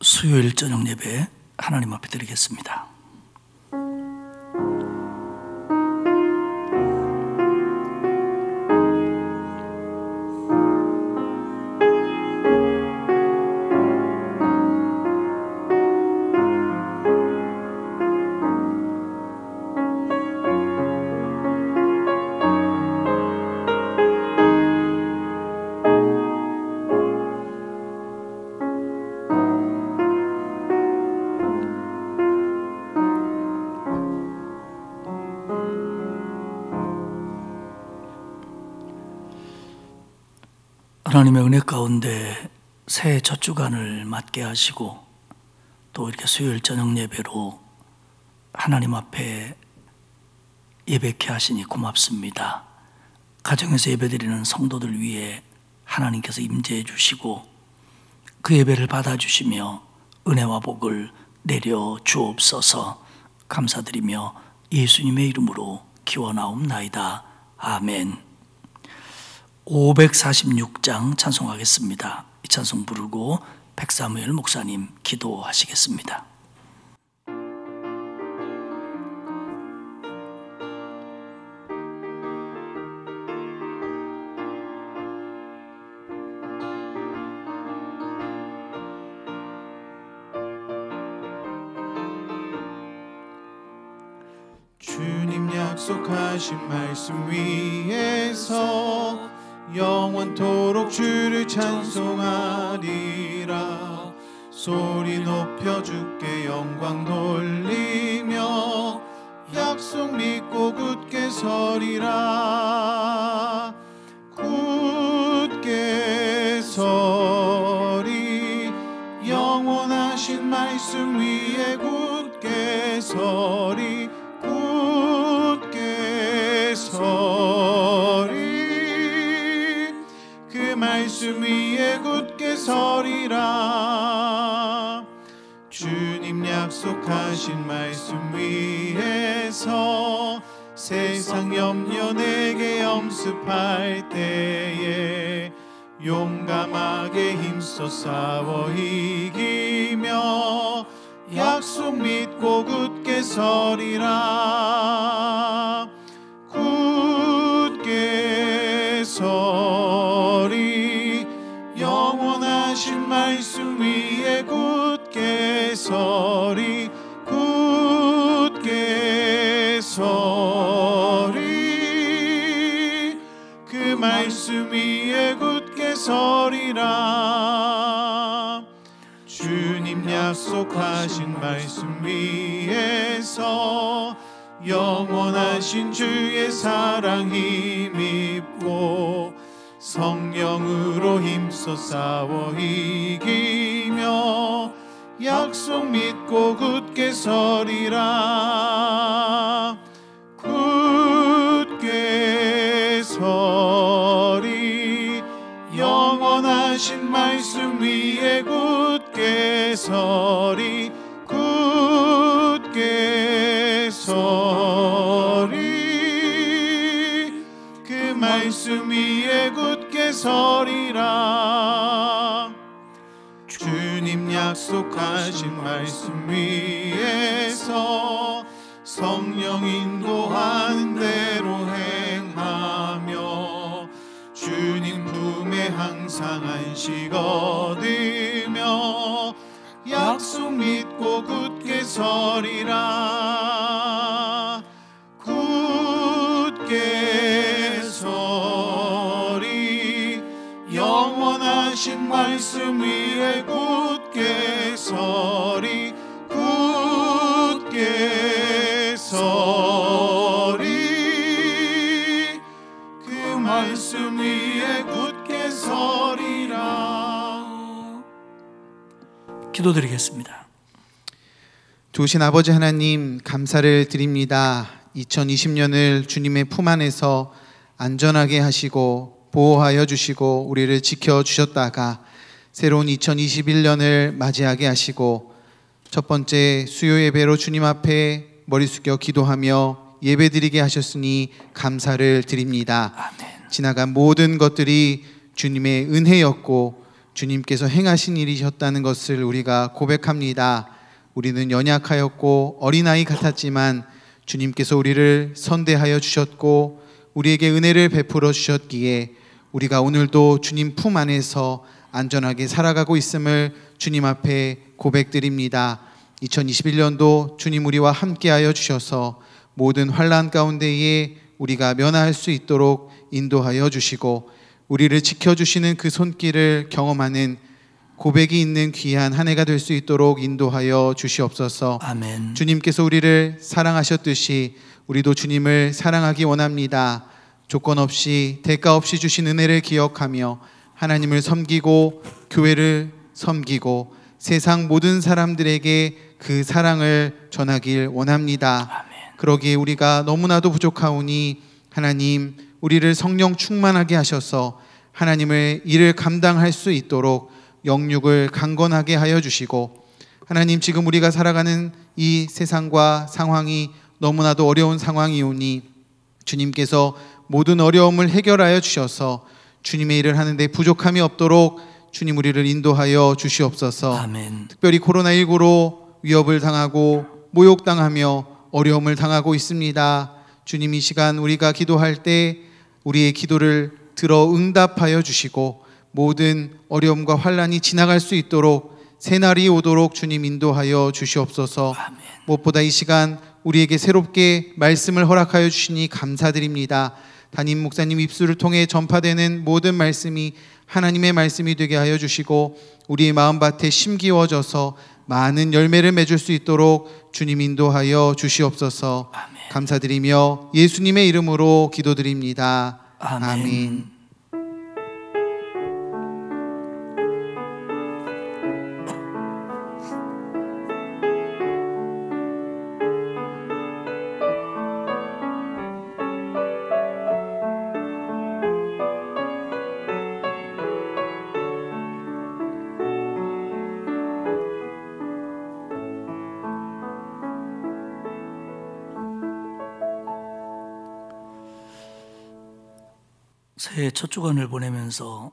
수요일 저녁 예배 하나님 앞에 드리겠습니다. 하나님의 은혜 가운데 새해 첫 주간을 맞게 하시고 또 이렇게 수요일 저녁 예배로 하나님 앞에 예배케 하시니 고맙습니다. 가정에서 예배드리는 성도들 위해 하나님께서 임재해 주시고 그 예배를 받아주시며 은혜와 복을 내려 주옵소서. 감사드리며 예수님의 이름으로 기원하옵나이다. 아멘. 546장 찬송하겠습니다. 이 찬송 부르고 백사무엘 목사님 기도하시겠습니다. 주님 약속하신 말씀 위에서 영원토록 주를 찬송하리라. 소리 높여 주께 영광 돌리며 약속 믿고 굳게 서리라. 굳게 서리 영원하신 말씀 위에 굳게 서리. 굳게 서리 말씀 위에 굳게 서리라. 주님 약속하신 말씀 위에서 세상 염려 내게 엄습할 때에 용감하게 힘써 싸워 이기며 약속 믿고 굳게 서리라. 굳게 서리 영원하신 말씀 위에 굳게 서리. 굳게 서리 그 말씀 위에 굳게 서리라. 주님 약속하신 말씀 위에서 영원하신 주의 사랑 힘입고 성령으로 힘써 싸워 이기며 약속 믿고 굳게 서리라. 굳게 서리 영원하신 말씀 위에 굳게 서리. 굳게 서리 그 말씀 위에 굳게 서리라. 주님 약속하신 말씀 위에서 성령 인도하는 대로 행하며 주님 품에 항상 안식 얻으며 약속 믿고 굳게 서리라. 굳게 서리 영원하신 말씀 위에 굳게 서리. 굳게 서리 그 말씀 위에 굳게 서리라. 기도드리겠습니다. 좋으신 아버지 하나님 감사를 드립니다. 2020년을 주님의 품 안에서 안전하게 하시고 보호하여 주시고 우리를 지켜주셨다가 새로운 2021년을 맞이하게 하시고 첫 번째 수요 예배로 주님 앞에 머리 숙여 기도하며 예배드리게 하셨으니 감사를 드립니다. 아멘. 지나간 모든 것들이 주님의 은혜였고 주님께서 행하신 일이셨다는 것을 우리가 고백합니다. 우리는 연약하였고 어린아이 같았지만 주님께서 우리를 선대하여 주셨고 우리에게 은혜를 베풀어 주셨기에 우리가 오늘도 주님 품 안에서 안전하게 살아가고 있음을 주님 앞에 고백드립니다. 2021년도 주님 우리와 함께하여 주셔서 모든 환난 가운데에 우리가 면할 수 있도록 인도하여 주시고 우리를 지켜주시는 그 손길을 경험하는 고백이 있는 귀한 한 해가 될 수 있도록 인도하여 주시옵소서. 아멘. 주님께서 우리를 사랑하셨듯이 우리도 주님을 사랑하기 원합니다. 조건 없이 대가 없이 주신 은혜를 기억하며 하나님을 섬기고 교회를 섬기고 세상 모든 사람들에게 그 사랑을 전하길 원합니다. 아멘. 그러기에 우리가 너무나도 부족하오니 하나님 우리를 성령 충만하게 하셔서 하나님의 일을 감당할 수 있도록 영육을 강건하게 하여 주시고 하나님 지금 우리가 살아가는 이 세상과 상황이 너무나도 어려운 상황이오니 주님께서 모든 어려움을 해결하여 주셔서 주님의 일을 하는데 부족함이 없도록 주님 우리를 인도하여 주시옵소서. 아멘. 특별히 코로나19로 위협을 당하고 모욕당하며 어려움을 당하고 있습니다. 주님 이 시간 우리가 기도할 때 우리의 기도를 들어 응답하여 주시고 모든 어려움과 환난이 지나갈 수 있도록 새날이 오도록 주님 인도하여 주시옵소서. 아멘. 무엇보다 이 시간 우리에게 새롭게 말씀을 허락하여 주시니 감사드립니다. 담임 목사님 입술을 통해 전파되는 모든 말씀이 하나님의 말씀이 되게 하여 주시고 우리의 마음밭에 심기워져서 많은 열매를 맺을 수 있도록 주님 인도하여 주시옵소서. 아멘. 감사드리며 예수님의 이름으로 기도드립니다. 아멘. 아멘. 새해 첫 주간을 보내면서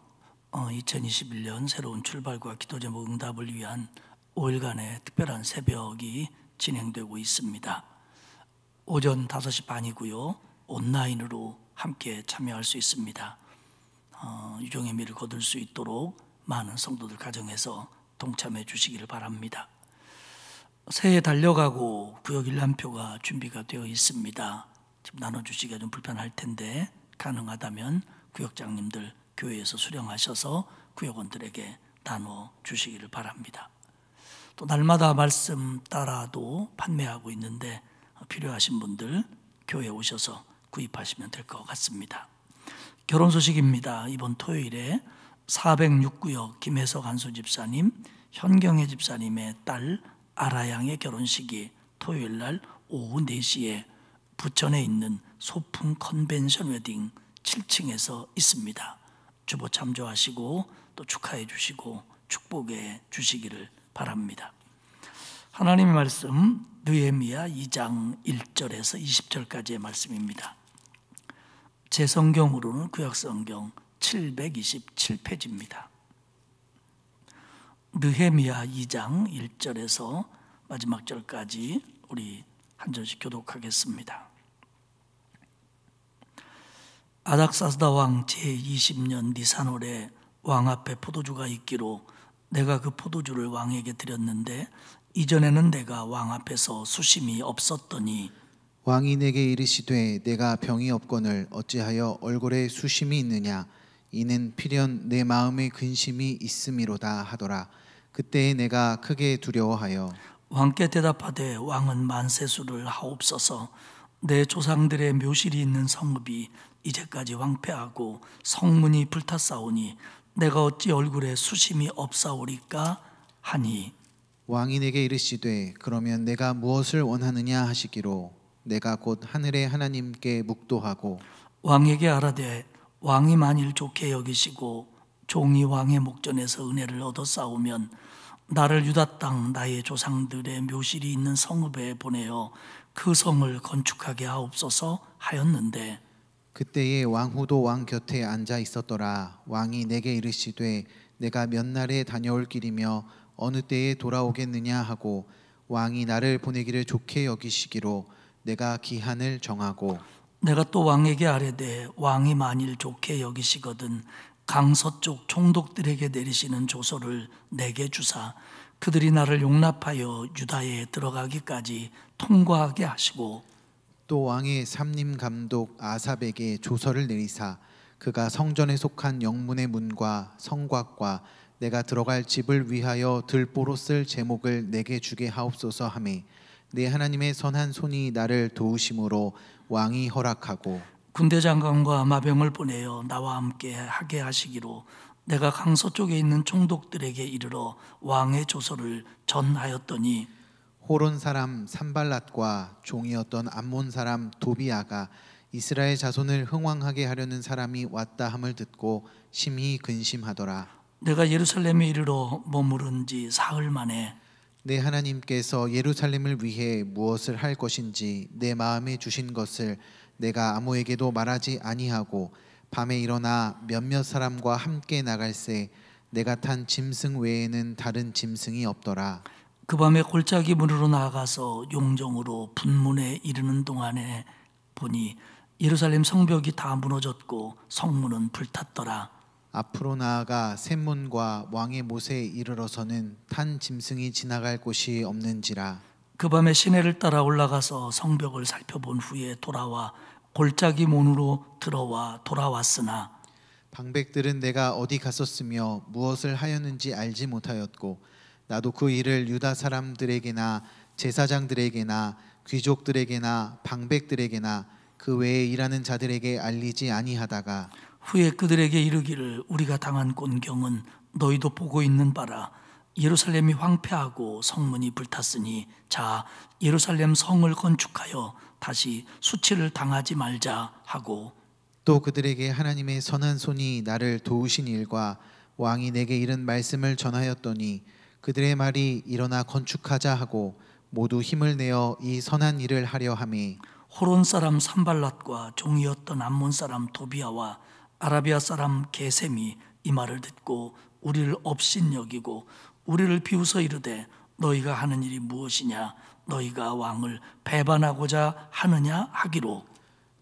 2021년 새로운 출발과 기도 제목 응답을 위한 5일간의 특별한 새벽이 진행되고 있습니다. 오전 5시 반이고요. 온라인으로 함께 참여할 수 있습니다. 유종의 미를 거둘 수 있도록 많은 성도들 가정에서 동참해 주시기를 바랍니다. 새해 달려가고 구역 일람표가 준비가 되어 있습니다. 지금 나눠주시기가 좀 불편할 텐데 가능하다면 구역장님들 교회에서 수령하셔서 구역원들에게 나눠주시기를 바랍니다. 또 날마다 말씀 따라도 판매하고 있는데 필요하신 분들 교회에 오셔서 구입하시면 될 것 같습니다. 결혼 소식입니다. 이번 토요일에 406구역 김혜석 안수 집사님, 현경혜 집사님의 딸 아라양의 결혼식이 토요일 날 오후 4시에 부천에 있는 소풍 컨벤션 웨딩 7층에서 있습니다. 주보 참조하시고 또 축하해 주시고 축복해 주시기를 바랍니다. 하나님의 말씀 느헤미야 2장 1절에서 20절까지의 말씀입니다. 제 성경으로는 구약성경 727페이지입니다. 느헤미야 2장 1절에서 마지막 절까지 우리 한 절씩 교독하겠습니다. 아닥사스다 왕 제20년 니산월에 왕 앞에 포도주가 있기로 내가 그 포도주를 왕에게 드렸는데 이전에는 내가 왕 앞에서 수심이 없었더니 왕이 내게 이르시되 내가 병이 없거늘 어찌하여 얼굴에 수심이 있느냐 이는 필연 내 마음의 근심이 있음이로다 하더라. 그때에 내가 크게 두려워하여 왕께 대답하되 왕은 만세수를 하옵소서. 내 조상들의 묘실이 있는 성읍이 이제까지 황폐하고 성문이 불탔사오니 내가 어찌 얼굴에 수심이 없사오리까 하니 왕이 내게 이르시되 그러면 내가 무엇을 원하느냐 하시기로 내가 곧 하늘의 하나님께 묵도하고 왕에게 아라되 왕이 만일 좋게 여기시고 종이 왕의 목전에서 은혜를 얻어 싸우면 나를 유다 땅 나의 조상들의 묘실이 있는 성읍에 보내어 그 성을 건축하게 하옵소서 하였는데 그때에 왕후도 왕 곁에 앉아 있었더라. 왕이 내게 이르시되 내가 몇 날에 다녀올 길이며 어느 때에 돌아오겠느냐 하고 왕이 나를 보내기를 좋게 여기시기로 내가 기한을 정하고 내가 또 왕에게 아뢰되 왕이 만일 좋게 여기시거든 강서쪽 총독들에게 내리시는 조서를 내게 주사 그들이 나를 용납하여 유다에 들어가기까지 통과하게 하시고 또 왕의 삼림 감독 아삽에게 조서를 내리사 그가 성전에 속한 영문의 문과 성곽과 내가 들어갈 집을 위하여 들보로 쓸 제목을 내게 주게 하옵소서 하매 내 하나님의 선한 손이 나를 도우심으로 왕이 허락하고 군대 장관과 마병을 보내어 나와 함께 하게 하시기로 내가 강서 쪽에 있는 총독들에게 이르러 왕의 조서를 전하였더니 호론 사람 산발랏과 종이었던 암몬 사람 도비아가 이스라엘 자손을 흥왕하게 하려는 사람이 왔다 함을 듣고 심히 근심하더라. 내가 예루살렘에 이르러 머무른 지 사흘 만에 내 하나님께서 예루살렘을 위해 무엇을 할 것인지 내 마음에 주신 것을 내가 아무에게도 말하지 아니하고 밤에 일어나 몇몇 사람과 함께 나갈새 내가 탄 짐승 외에는 다른 짐승이 없더라. 그 밤에 골짜기 문으로 나아가서 용정으로 분문에 이르는 동안에 보니 예루살렘 성벽이 다 무너졌고 성문은 불탔더라. 앞으로 나아가 샘문과 왕의 못에 이르러서는 탄 짐승이 지나갈 곳이 없는지라. 그 밤에 시내를 따라 올라가서 성벽을 살펴본 후에 돌아와 골짜기 문으로 들어와 돌아왔으나 방백들은 내가 어디 갔었으며 무엇을 하였는지 알지 못하였고 나도 그 일을 유다 사람들에게나 제사장들에게나 귀족들에게나 방백들에게나 그 외에 일하는 자들에게 알리지 아니하다가 후에 그들에게 이르기를 우리가 당한 곤경은 너희도 보고 있는 바라. 예루살렘이 황폐하고 성문이 불탔으니 자 예루살렘 성을 건축하여 다시 수치를 당하지 말자 하고 또 그들에게 하나님의 선한 손이 나를 도우신 일과 왕이 내게 이른 말씀을 전하였더니 그들의 말이 일어나 건축하자 하고 모두 힘을 내어 이 선한 일을 하려 하매 호론 사람 산발랏과 종이었던 암몬 사람 도비아와 아라비아 사람 게셈이 이 말을 듣고 우리를 업신여기고 우리를 비웃어 이르되 너희가 하는 일이 무엇이냐 너희가 왕을 배반하고자 하느냐 하기로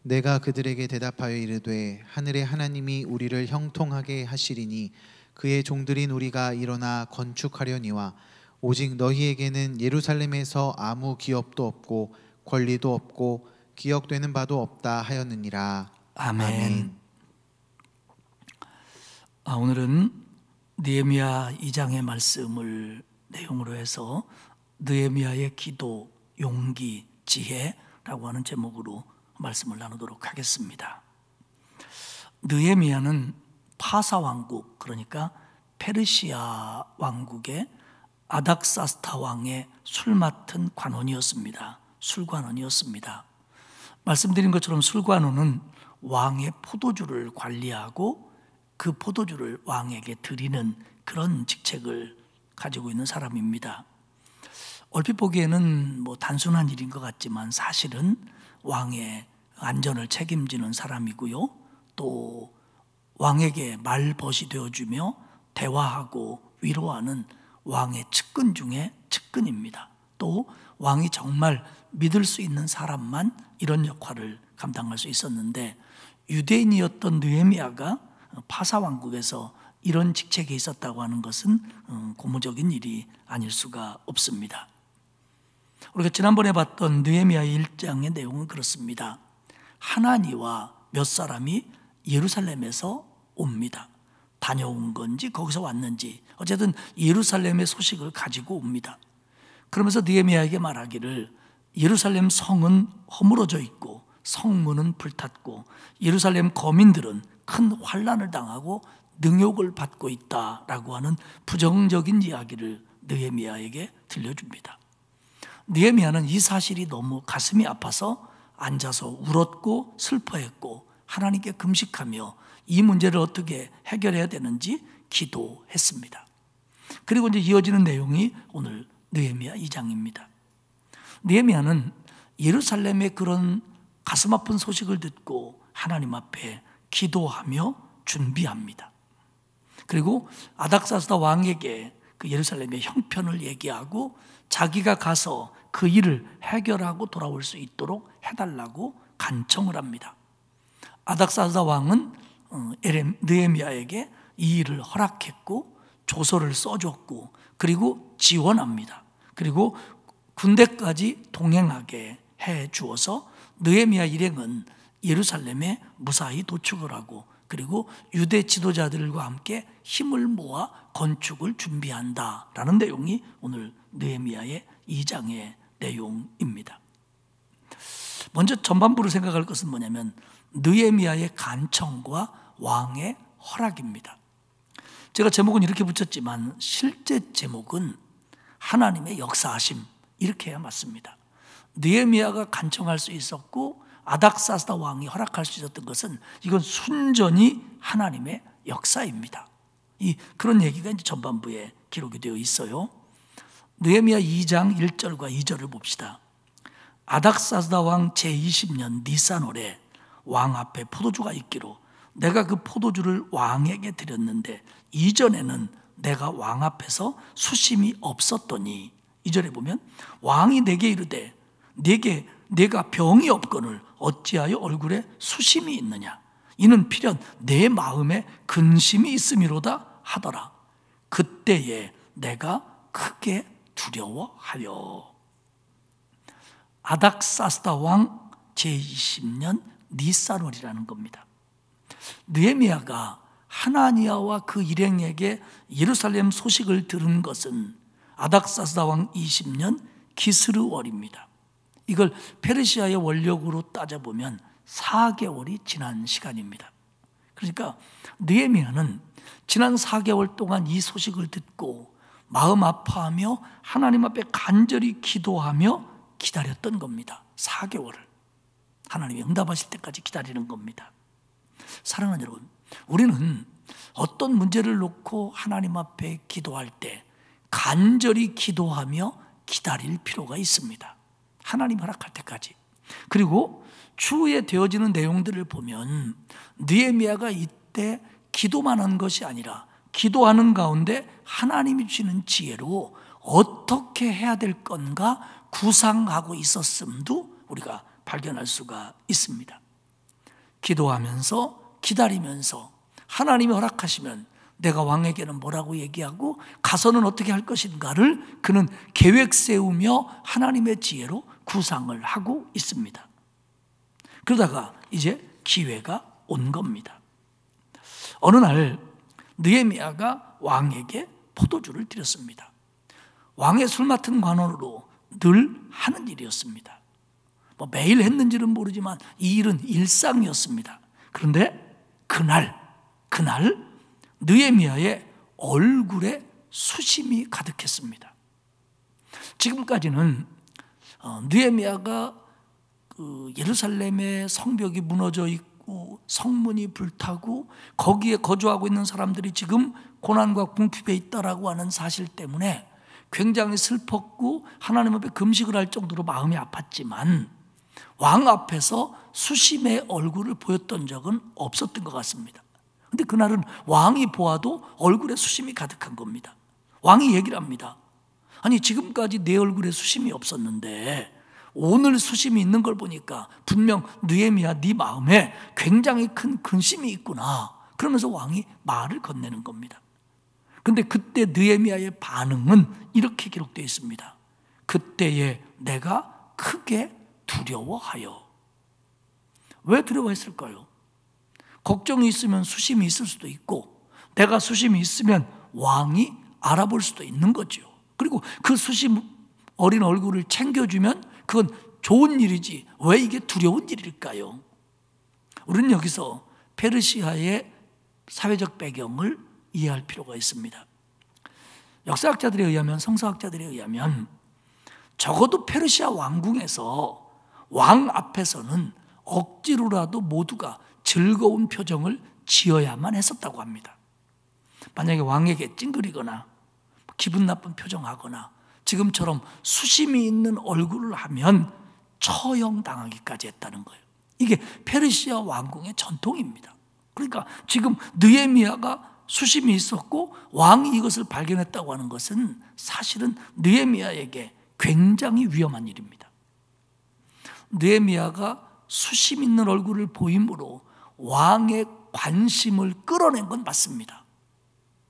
내가 그들에게 대답하여 이르되 하늘의 하나님이 우리를 형통하게 하시리니 그의 종들인 우리가 일어나 건축하려니와 오직 너희에게는 예루살렘에서 아무 기업도 없고 권리도 없고 기억되는 바도 없다 하였느니라. 아멘. 오늘은 느헤미야 2장의 말씀을 내용으로 해서 느헤미야의 기도, 용기, 지혜라고 하는 제목으로 말씀을 나누도록 하겠습니다. 느헤미야는 파사 왕국, 그러니까 페르시아 왕국의 아닥사스다 왕의 술 맡은 관원이었습니다. 술관원이었습니다. 말씀드린 것처럼 술관원은 왕의 포도주를 관리하고 그 포도주를 왕에게 드리는 그런 직책을 가지고 있는 사람입니다. 얼핏 보기에는 단순한 일인 것 같지만 사실은 왕의 안전을 책임지는 사람이고요. 또 왕에게 말벗이 되어주며 대화하고 위로하는 왕의 측근 중에 측근입니다. 또 왕이 정말 믿을 수 있는 사람만 이런 역할을 감당할 수 있었는데 유대인이었던 느헤미야가 파사 왕국에서 이런 직책에 있었다고 하는 것은 고무적인 일이 아닐 수가 없습니다. 우리가 지난번에 봤던 느헤미야 1장의 내용은 그렇습니다. 하나니와 몇 사람이 예루살렘에서 옵니다. 다녀온 건지 거기서 왔는지 어쨌든 예루살렘의 소식을 가지고 옵니다. 그러면서 느헤미야에게 말하기를 예루살렘 성은 허물어져 있고 성문은 불탔고 예루살렘 거민들은 큰 환난을 당하고 능욕을 받고 있다라고 하는 부정적인 이야기를 느헤미야에게 들려줍니다. 느헤미야는 이 사실이 너무 가슴이 아파서 앉아서 울었고 슬퍼했고 하나님께 금식하며 이 문제를 어떻게 해결해야 되는지 기도했습니다. 그리고 이제 이어지는 내용이 오늘 느헤미야 2장입니다. 느헤미야는 예루살렘의 그런 가슴 아픈 소식을 듣고 하나님 앞에 기도하며 준비합니다. 그리고 아닥사스다 왕에게 그 예루살렘의 형편을 얘기하고 자기가 가서 그 일을 해결하고 돌아올 수 있도록 해달라고 간청을 합니다. 아닥사스다 왕은 느헤미야에게 이 일을 허락했고 조서를 써줬고 그리고 지원합니다. 그리고 군대까지 동행하게 해 주어서 느헤미야 일행은 예루살렘에 무사히 도축을 하고 그리고 유대 지도자들과 함께 힘을 모아 건축을 준비한다라는 내용이 오늘 느헤미야의 2장의 내용입니다. 먼저 전반부를 생각할 것은 뭐냐면 느헤미야의 간청과 왕의 허락입니다. 제가 제목은 이렇게 붙였지만 실제 제목은 하나님의 역사하심 이렇게 해야 맞습니다. 느헤미야가 간청할 수 있었고 아닥사스다 왕이 허락할 수 있었던 것은 이건 순전히 하나님의 역사입니다. 그런 얘기가 이제 전반부에 기록이 되어 있어요. 느헤미야 2장 1절과 2절을 봅시다. 아닥사스다 왕 제20년 니산월에 왕 앞에 포도주가 있기로 내가 그 포도주를 왕에게 드렸는데 이전에는 내가 왕 앞에서 수심이 없었더니, 2절에 보면 왕이 내게 이르되 내가 병이 없거늘 어찌하여 얼굴에 수심이 있느냐, 이는 필연 내 마음에 근심이 있음이로다 하더라. 그때에 내가 크게 두려워하여. 아닥사스다 왕 제20년 니산월이라는 겁니다. 느헤미야가 하나니아와 그 일행에게 예루살렘 소식을 들은 것은 아닥사스다 왕 20년 기스르월입니다. 이걸 페르시아의 원력으로 따져보면 4개월이 지난 시간입니다. 그러니까 느헤미야는 지난 4개월 동안 이 소식을 듣고 마음 아파하며 하나님 앞에 간절히 기도하며 기다렸던 겁니다. 4개월을 하나님이 응답하실 때까지 기다리는 겁니다. 사랑하는 여러분, 우리는 어떤 문제를 놓고 하나님 앞에 기도할 때 간절히 기도하며 기다릴 필요가 있습니다. 하나님 허락할 때까지. 그리고 추후에 되어지는 내용들을 보면 느헤미야가 이때 기도만 한 것이 아니라 기도하는 가운데 하나님이 주시는 지혜로 어떻게 해야 될 건가 구상하고 있었음도 우리가 발견할 수가 있습니다. 기도하면서 기다리면서 하나님이 허락하시면 내가 왕에게는 뭐라고 얘기하고 가서는 어떻게 할 것인가를 그는 계획 세우며 하나님의 지혜로 구상을 하고 있습니다. 그러다가 이제 기회가 온 겁니다. 어느 날 느헤미야가 왕에게 포도주를 드렸습니다. 왕의 술 맡은 관원으로 늘 하는 일이었습니다. 매일 했는지는 모르지만 이 일은 일상이었습니다. 그런데 그날 느헤미야의 얼굴에 수심이 가득했습니다. 지금까지는 느헤미야가 예루살렘의 성벽이 무너져 있고 성문이 불타고 거기에 거주하고 있는 사람들이 지금 고난과 궁핍에 있다라고 하는 사실 때문에 굉장히 슬펐고 하나님 앞에 금식을 할 정도로 마음이 아팠지만 왕 앞에서 수심의 얼굴을 보였던 적은 없었던 것 같습니다. 그런데 그날은 왕이 보아도 얼굴에 수심이 가득한 겁니다. 왕이 얘기를 합니다. 아니, 지금까지 내 얼굴에 수심이 없었는데 오늘 수심이 있는 걸 보니까 분명 느헤미야 네 마음에 굉장히 큰 근심이 있구나. 그러면서 왕이 말을 건네는 겁니다. 그런데 그때 느헤미야의 반응은 이렇게 기록되어 있습니다. 그때에 내가 크게 두려워하여. 왜 두려워했을까요? 걱정이 있으면 수심이 있을 수도 있고 내가 수심이 있으면 왕이 알아볼 수도 있는 거죠. 그리고 그 수심 어린 얼굴을 챙겨주면 그건 좋은 일이지 왜 이게 두려운 일일까요? 우리는 여기서 페르시아의 사회적 배경을 이해할 필요가 있습니다. 역사학자들에 의하면, 성서학자들에 의하면 적어도 페르시아 왕궁에서 왕 앞에서는 억지로라도 모두가 즐거운 표정을 지어야만 했었다고 합니다. 만약에 왕에게 찡그리거나 기분 나쁜 표정하거나 지금처럼 수심이 있는 얼굴을 하면 처형당하기까지 했다는 거예요. 이게 페르시아 왕궁의 전통입니다. 그러니까 지금 느헤미야가 수심이 있었고 왕이 이것을 발견했다고 하는 것은 사실은 느헤미야에게 굉장히 위험한 일입니다. 느헤미야가 수심 있는 얼굴을 보임으로 왕의 관심을 끌어낸 건 맞습니다.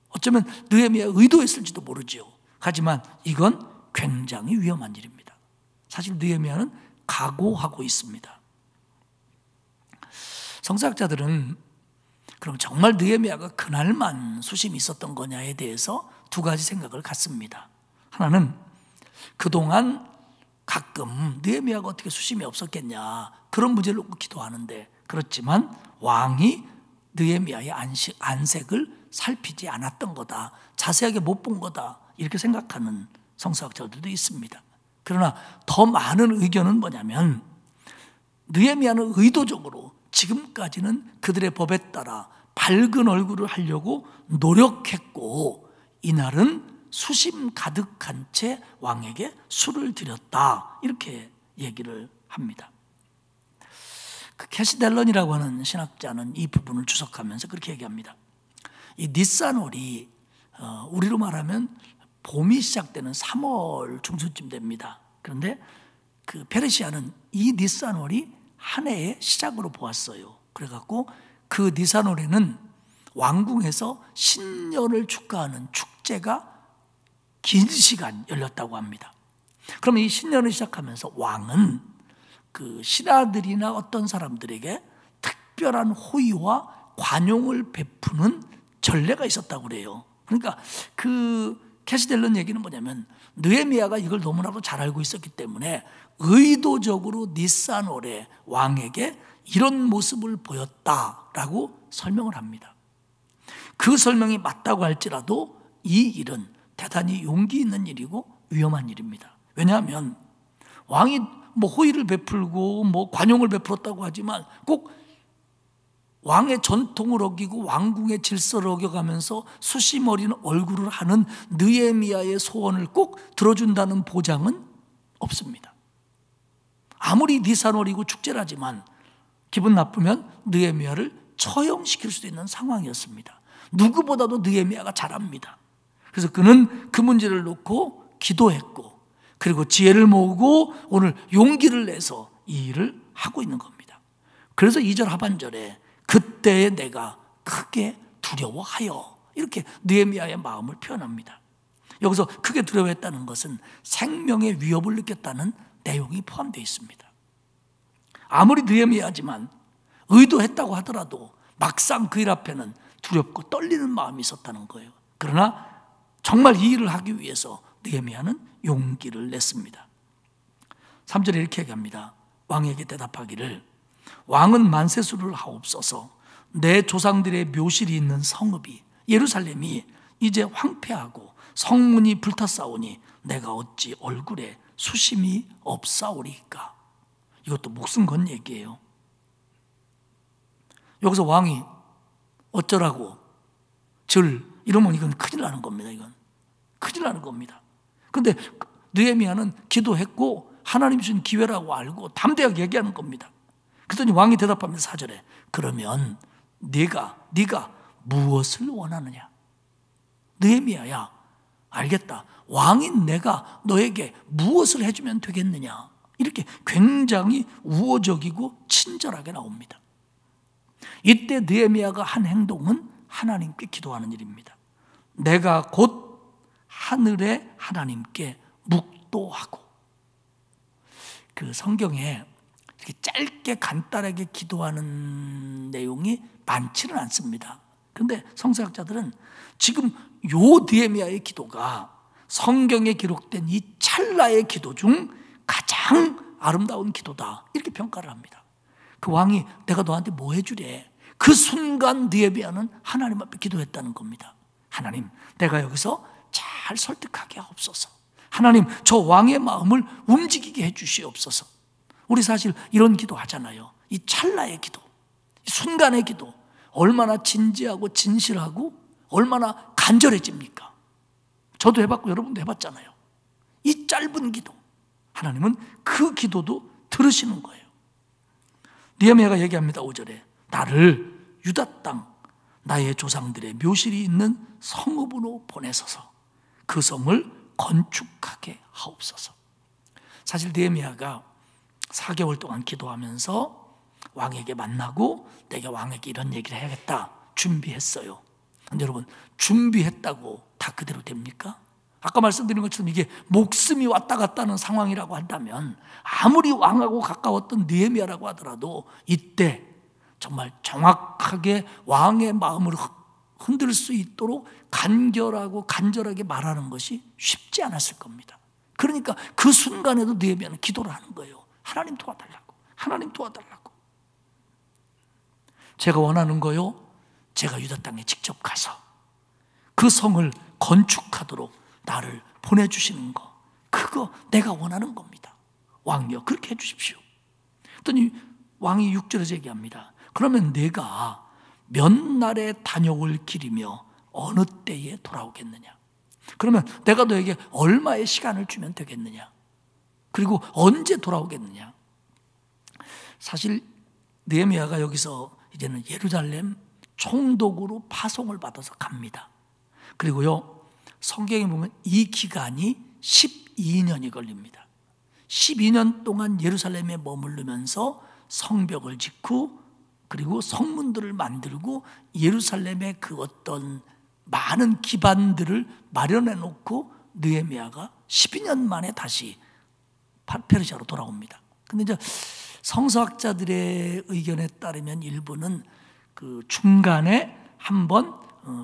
어쩌면 느헤미야가 의도했을지도 모르지요. 하지만 이건 굉장히 위험한 일입니다. 사실 느헤미야는 각오하고 있습니다. 성서학자들은 그럼 정말 느헤미야가 그날만 수심이 있었던 거냐에 대해서 두 가지 생각을 갖습니다. 하나는 그동안 가끔 느헤미야가 어떻게 수심이 없었겠냐 그런 문제를 놓고 기도하는데, 그렇지만 왕이 느헤미야의 안색을 살피지 않았던 거다, 자세하게 못 본 거다, 이렇게 생각하는 성서학자들도 있습니다. 그러나 더 많은 의견은 뭐냐면 느헤미야는 의도적으로 지금까지는 그들의 법에 따라 밝은 얼굴을 하려고 노력했고 이날은 수심 가득한 채 왕에게 술을 드렸다, 이렇게 얘기를 합니다. 캐시델런이라고 하는 신학자는 이 부분을 주석하면서 그렇게 얘기합니다. 이 니산월이 우리로 말하면 봄이 시작되는 3월 중순쯤 됩니다. 그런데 그 페르시아는 이 니산월이 한 해의 시작으로 보았어요. 그래갖고 그 니산월에는 왕궁에서 신년을 축하하는 축제가 긴 시간 열렸다고 합니다. 그러면 이 신년을 시작하면서 왕은 그 신하들이나 어떤 사람들에게 특별한 호의와 관용을 베푸는 전례가 있었다고 그래요. 그러니까 그 캐시델런 얘기는 뭐냐면 느헤미야가 이걸 너무나도 잘 알고 있었기 때문에 의도적으로 니산월에 왕에게 이런 모습을 보였다라고 설명을 합니다. 그 설명이 맞다고 할지라도 이 일은 대단히 용기 있는 일이고 위험한 일입니다. 왜냐하면 왕이 호의를 베풀고 관용을 베풀었다고 하지만 꼭 왕의 전통을 어기고 왕궁의 질서를 어겨가면서 수심 어린 얼굴을 하는 느헤미야의 소원을 꼭 들어준다는 보장은 없습니다. 아무리 니산월이고 축제라지만 기분 나쁘면 느헤미야를 처형시킬 수도 있는 상황이었습니다. 누구보다도 느헤미야가 잘 압니다. 그래서 그는 그 문제를 놓고 기도했고, 그리고 지혜를 모으고 오늘 용기를 내서 이 일을 하고 있는 겁니다. 그래서 2절 하반절에 그때에 내가 크게 두려워하여, 이렇게 느헤미야의 마음을 표현합니다. 여기서 크게 두려워했다는 것은 생명의 위협을 느꼈다는 내용이 포함되어 있습니다. 아무리 느헤미야지만 의도했다고 하더라도 막상 그 일 앞에는 두렵고 떨리는 마음이 있었다는 거예요. 그러나 정말 이 일을 하기 위해서 느헤미야는 용기를 냈습니다. 3절에 이렇게 얘기합니다. 왕에게 대답하기를 왕은 만세수를 하옵소서. 내 조상들의 묘실이 있는 성읍이 예루살렘이 이제 황폐하고 성문이 불탔사오니 내가 어찌 얼굴에 수심이 없사오리까. 이것도 목숨 건 얘기예요. 여기서 왕이 어쩌라고 이러면 이건 큰일 나는 겁니다. 이건 큰일 나는 겁니다. 그런데 느헤미야는 기도했고 하나님 주신 기회라고 알고 담대하게 얘기하는 겁니다. 그랬더니 왕이 대답합니다. 4절에 그러면 네가 무엇을 원하느냐. 느헤미야야, 알겠다. 왕인 내가 너에게 무엇을 해주면 되겠느냐. 이렇게 굉장히 우호적이고 친절하게 나옵니다. 이때 느헤미야가 한 행동은 하나님께 기도하는 일입니다. 내가 곧 하늘의 하나님께 묵도하고. 그 성경에 이렇게 짧게 간단하게 기도하는 내용이 많지는 않습니다. 그런데 성서학자들은 지금 요 느헤미야의 기도가 성경에 기록된 이 찰나의 기도 중 가장 아름다운 기도다, 이렇게 평가를 합니다. 그 왕이 내가 너한테 뭐 해주래, 그 순간 느헤미야는 하나님 앞에 기도했다는 겁니다. 하나님, 내가 여기서 잘 설득하게 하옵소서. 하나님, 저 왕의 마음을 움직이게 해주시옵소서. 우리 사실 이런 기도 하잖아요. 이 찰나의 기도, 이 순간의 기도, 얼마나 진지하고 진실하고 얼마나 간절해집니까? 저도 해봤고 여러분도 해봤잖아요. 이 짧은 기도, 하나님은 그 기도도 들으시는 거예요. 느헤미야가 얘기합니다. 5절에 나를 유다 땅 나의 조상들의 묘실이 있는 성읍으로 보내소서. 그 성을 건축하게 하옵소서. 사실 느헤미야가 4개월 동안 기도하면서 왕에게 만나고 내가 왕에게 이런 얘기를 해야겠다 준비했어요. 근데 여러분, 준비했다고 다 그대로 됩니까? 아까 말씀드린 것처럼 이게 목숨이 왔다 갔다 하는 상황이라고 한다면 아무리 왕하고 가까웠던 느헤미야라고 하더라도 이때 정말 정확하게 왕의 마음을 흔들 수 있도록 간결하고 간절하게 말하는 것이 쉽지 않았을 겁니다. 그러니까 그 순간에도 느헤미야는 기도를 하는 거예요. 하나님 도와달라고, 하나님 도와달라고. 제가 원하는 거요, 제가 유다 땅에 직접 가서 그 성을 건축하도록 나를 보내주시는 거, 그거 내가 원하는 겁니다. 왕이여 그렇게 해주십시오. 그랬더니 왕이 6절에서 얘기합니다. 그러면 내가 몇 날에 다녀올 길이며 어느 때에 돌아오겠느냐? 그러면 내가 너에게 얼마의 시간을 주면 되겠느냐? 그리고 언제 돌아오겠느냐? 사실 느헤미야가 여기서 이제는 예루살렘 총독으로 파송을 받아서 갑니다. 그리고요, 성경에 보면 이 기간이 12년이 걸립니다. 12년 동안 예루살렘에 머무르면서 성벽을 짓고 그리고 성문들을 만들고 예루살렘의 그 어떤 많은 기반들을 마련해 놓고 느헤미야가 12년 만에 다시 페르시아로 돌아옵니다. 근데 이제 성서학자들의 의견에 따르면 일부는 그 중간에 한번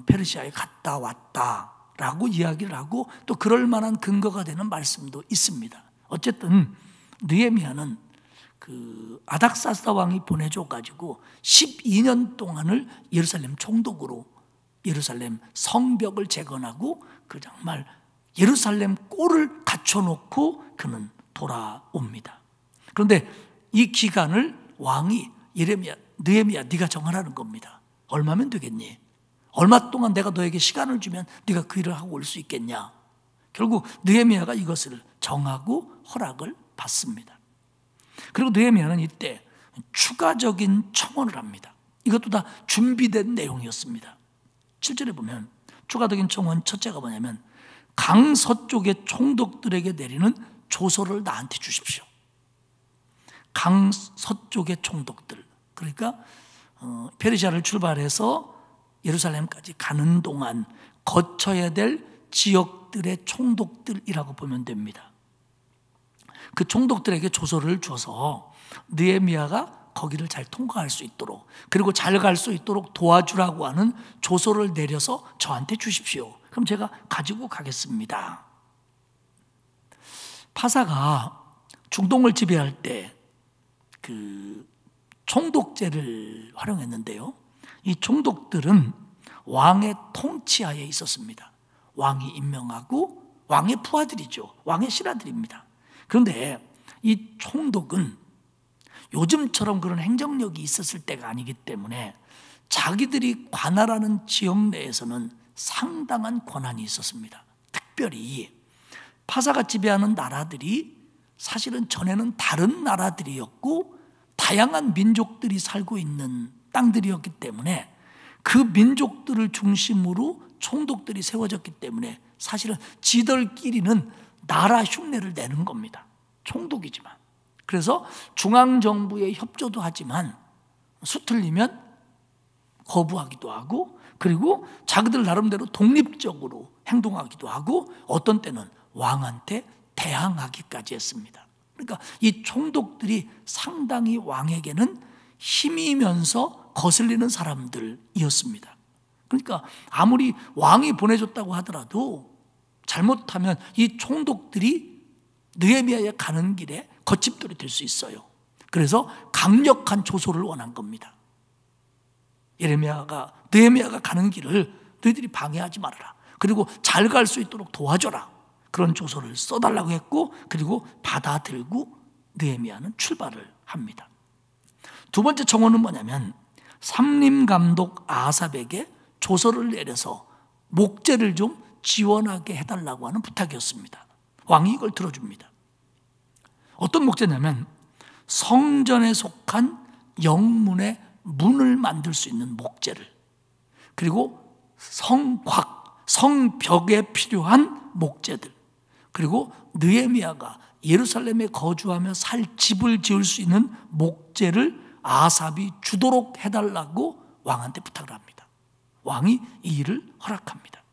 페르시아에 갔다 왔다라고 이야기를 하고 또 그럴 만한 근거가 되는 말씀도 있습니다. 어쨌든 느헤미야는 그 아닥사스다 왕이 보내줘가지고 12년 동안을 예루살렘 총독으로 예루살렘 성벽을 재건하고 그 정말 예루살렘 꼴을 갖춰놓고 그는 돌아옵니다. 그런데 이 기간을 왕이 느헤미야 네가 정하라는 겁니다. 얼마면 되겠니? 얼마 동안 내가 너에게 시간을 주면 네가 그 일을 하고 올 수 있겠냐? 결국 느헤미야가 이것을 정하고 허락을 받습니다. 그리고 느헤미야는 이때 추가적인 청원을 합니다. 이것도 다 준비된 내용이었습니다. 7절에 보면 추가적인 청원 첫째가 뭐냐면 강 서쪽의 총독들에게 내리는 조서를 나한테 주십시오. 강 서쪽의 총독들, 그러니까 페르시아를 출발해서 예루살렘까지 가는 동안 거쳐야 될 지역들의 총독들이라고 보면 됩니다. 그 총독들에게 조서를 줘서 느헤미야가 거기를 잘 통과할 수 있도록 그리고 잘 갈 수 있도록 도와주라고 하는 조서를 내려서 저한테 주십시오. 그럼 제가 가지고 가겠습니다. 파사가 중동을 지배할 때 그 총독제를 활용했는데요. 이 총독들은 왕의 통치하에 있었습니다. 왕이 임명하고 왕의 부하들이죠. 왕의 신하들입니다. 그런데 이 총독은 요즘처럼 그런 행정력이 있었을 때가 아니기 때문에 자기들이 관할하는 지역 내에서는 상당한 권한이 있었습니다. 특별히 파사가 지배하는 나라들이 사실은 전에는 다른 나라들이었고 다양한 민족들이 살고 있는 땅들이었기 때문에 그 민족들을 중심으로 총독들이 세워졌기 때문에 사실은 지들끼리는 나라 흉내를 내는 겁니다. 총독이지만. 그래서 중앙정부에 협조도 하지만 수틀리면 거부하기도 하고 그리고 자기들 나름대로 독립적으로 행동하기도 하고 어떤 때는 왕한테 대항하기까지 했습니다. 그러니까 이 총독들이 상당히 왕에게는 힘이면서 거슬리는 사람들이었습니다. 그러니까 아무리 왕이 보내줬다고 하더라도 잘못하면 이 총독들이 느헤미야에 가는 길에 거침돌이 될 수 있어요. 그래서 강력한 조소를 원한 겁니다. 느헤미야가 가는 길을 너희들이 방해하지 말아라. 그리고 잘 갈 수 있도록 도와줘라. 그런 조소를 써달라고 했고 그리고 받아들고 느헤미야는 출발을 합니다. 두 번째 청원은 뭐냐면 삼림감독 아삽에게 조서를 내려서 목재를 좀 지원하게 해달라고 하는 부탁이었습니다. 왕이 이걸 들어줍니다. 어떤 목재냐면 성전에 속한 영문의 문을 만들 수 있는 목재를, 그리고 성곽, 성벽에 필요한 목재들, 그리고 느헤미야가 예루살렘에 거주하며 살 집을 지을 수 있는 목재를 아삽이 주도록 해달라고 왕한테 부탁을 합니다. 왕이 이 일을 허락합니다.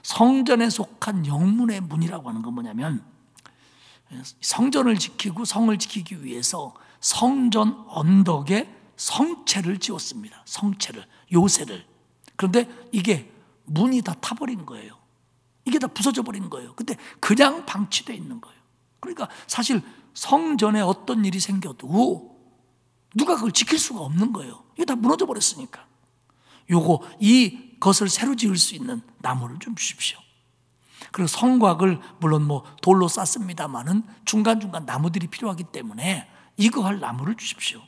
성전에 속한 영문의 문이라고 하는 건 뭐냐면, 성전을 지키고 성을 지키기 위해서 성전 언덕에 성체를 지었습니다. 성체를, 요새를. 그런데 이게 문이 다 타버린 거예요. 이게 다 부서져 버린 거예요. 근데 그냥 방치되어 있는 거예요. 그러니까 사실 성전에 어떤 일이 생겨도 누가 그걸 지킬 수가 없는 거예요. 이게 다 무너져 버렸으니까. 이것을 새로 지을 수 있는 나무를 좀 주십시오. 그리고 성곽을 물론 돌로 쌓습니다만은 중간중간 나무들이 필요하기 때문에 이거 할 나무를 주십시오.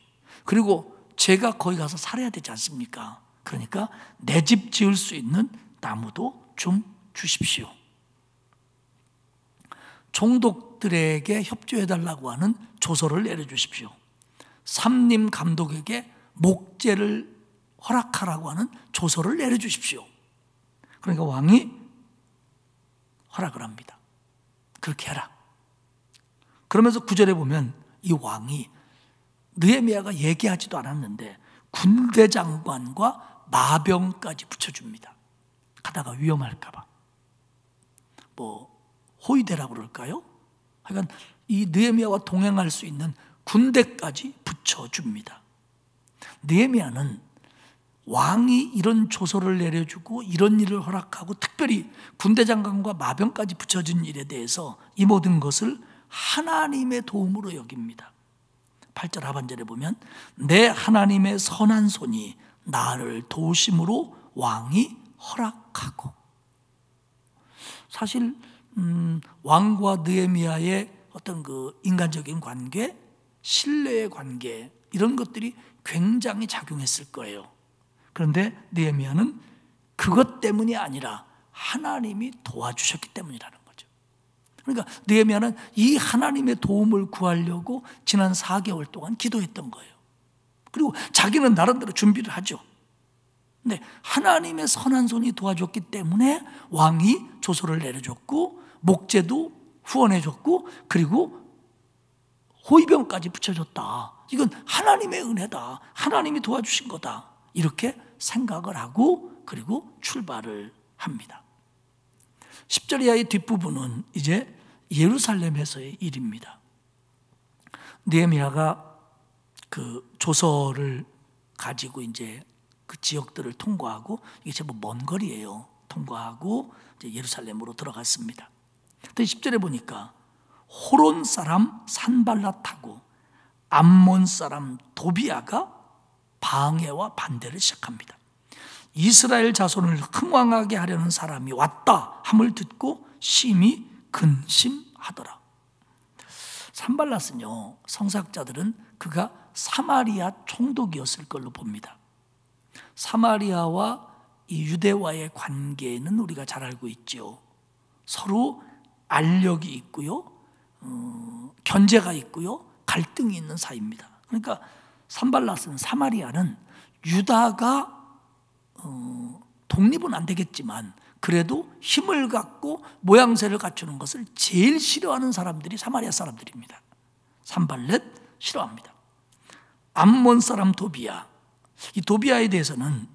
그리고 제가 거기 가서 살아야 되지 않습니까? 그러니까 내 집 지을 수 있는 나무도 좀 주십시오. 총독들에게 협조해달라고 하는 조서를 내려주십시오. 삼림 감독에게 목재를 허락하라고 하는 조서를 내려주십시오. 그러니까 왕이 허락을 합니다. 그렇게 해라. 그러면서 9절에 보면 이 왕이, 느헤미야가 얘기하지도 않았는데 군대 장관과 마병까지 붙여줍니다. 가다가 위험할까 봐. 호위대라고 그럴까요? 하여간 이 느헤미야와 동행할 수 있는 군대까지 붙여줍니다. 느헤미야는 왕이 이런 조서를 내려주고 이런 일을 허락하고 특별히 군대 장관과 마병까지 붙여준 일에 대해서 이 모든 것을 하나님의 도움으로 여깁니다. 8절 하반절에 보면 내 하나님의 선한 손이 나를 도우심으로 왕이 허락하고. 사실 왕과 느헤미야의 어떤 그 인간적인 관계, 신뢰의 관계, 이런 것들이 굉장히 작용했을 거예요. 그런데 느헤미야는 그것 때문이 아니라 하나님이 도와주셨기 때문이라는 거죠. 그러니까 느헤미야는 이 하나님의 도움을 구하려고 지난 4개월 동안 기도했던 거예요. 그리고 자기는 나름대로 준비를 하죠. 근데 하나님의 선한 손이 도와줬기 때문에 왕이 조서를 내려줬고 목재도 후원해줬고 그리고 호위병까지 붙여줬다. 이건 하나님의 은혜다. 하나님이 도와주신 거다. 이렇게 생각을 하고 그리고 출발을 합니다. 10절 이하의 뒷부분은 이제 예루살렘에서의 일입니다. 느헤미야가 그 조서를 가지고 이제 그 지역들을 통과하고, 이게 제법 먼 거리예요. 통과하고 이제 예루살렘으로 들어갔습니다. 근데 10절에 보니까 호론 사람 산발랏하고 암몬 사람 도비아가 방해와 반대를 시작합니다. 이스라엘 자손을 흥왕하게 하려는 사람이 왔다 함을 듣고 심히 근심하더라. 산발랏은요, 성사학자들은 그가 사마리아 총독이었을 걸로 봅니다. 사마리아와 이 유대와의 관계는 우리가 잘 알고 있죠. 서로 알력이 있고요, 견제가 있고요, 갈등이 있는 사이입니다. 그러니까 산발랏은, 사마리아는 유다가 독립은 안 되겠지만 그래도 힘을 갖고 모양새를 갖추는 것을 제일 싫어하는 사람들이 사마리아 사람들입니다. 산발렛 싫어합니다. 암몬 사람 도비아, 이 도비아에 대해서는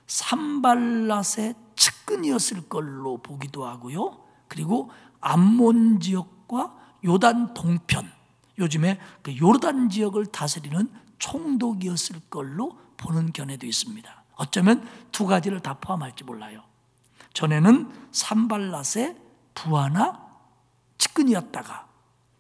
산발랏의 측근이었을 걸로 보기도 하고요, 그리고 암몬 지역과 요단 동편, 요즘에 그 요르단 지역을 다스리는 총독이었을 걸로 보는 견해도 있습니다. 어쩌면 두 가지를 다 포함할지 몰라요. 전에는 산발랏의 부하나 측근이었다가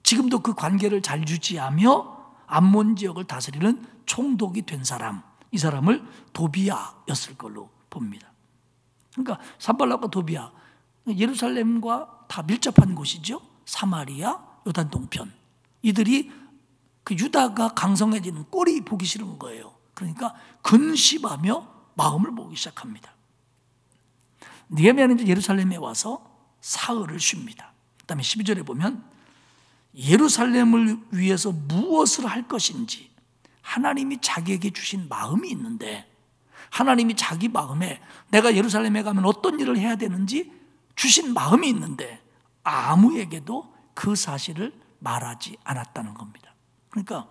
지금도 그 관계를 잘 유지하며 암몬 지역을 다스리는 총독이 된 사람, 이 사람을 도비아였을 걸로 봅니다. 그러니까 산발랏과 도비아, 예루살렘과 다 밀접한 곳이죠. 사마리아, 요단 동편. 이들이 그 유다가 강성해지는 꼴이 보기 싫은 거예요. 그러니까 근심하며 마음을 모으기 시작합니다. 느헤미야는 이제 예루살렘에 와서 사흘을 쉽니다. 그다음에 12절에 보면 예루살렘을 위해서 무엇을 할 것인지 하나님이 자기에게 주신 마음이 있는데, 하나님이 자기 마음에 내가 예루살렘에 가면 어떤 일을 해야 되는지 주신 마음이 있는데 아무에게도 그 사실을 말하지 않았다는 겁니다. 그러니까